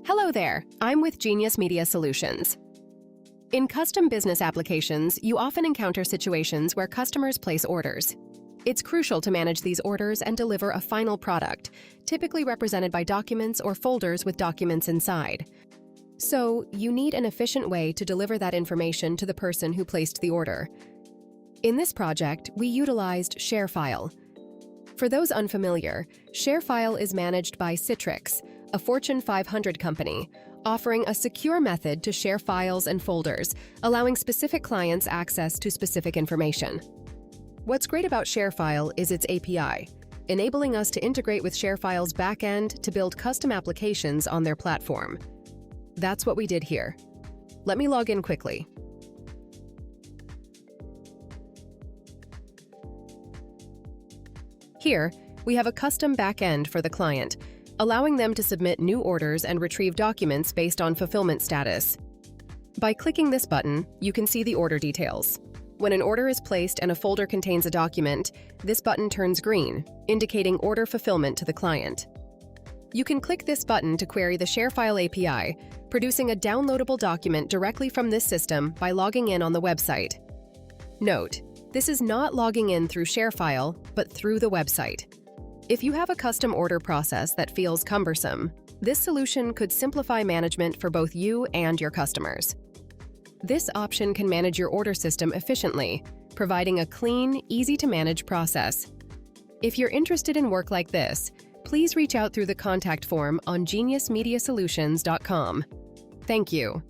Hello there, I'm with Genius Media Solutions. In custom business applications, you often encounter situations where customers place orders. It's crucial to manage these orders and deliver a final product, typically represented by documents or folders with documents inside. So, you need an efficient way to deliver that information to the person who placed the order. In this project, we utilized ShareFile. For those unfamiliar, ShareFile is managed by Citrix, a Fortune 500 company, offering a secure method to share files and folders, allowing specific clients access to specific information. What's great about ShareFile is its API, enabling us to integrate with ShareFile's backend to build custom applications on their platform. That's what we did here. Let me log in quickly. Here, we have a custom backend for the client, allowing them to submit new orders and retrieve documents based on fulfillment status. By clicking this button, you can see the order details. When an order is placed and a folder contains a document, this button turns green, indicating order fulfillment to the client. You can click this button to query the ShareFile API, producing a downloadable document directly from this system by logging in on the website. Note, this is not logging in through ShareFile, but through the website. If you have a custom order process that feels cumbersome, this solution could simplify management for both you and your customers. This option can manage your order system efficiently, providing a clean, easy-to-manage process. If you're interested in work like this, please reach out through the contact form on geniusmediasolutions.com. Thank you.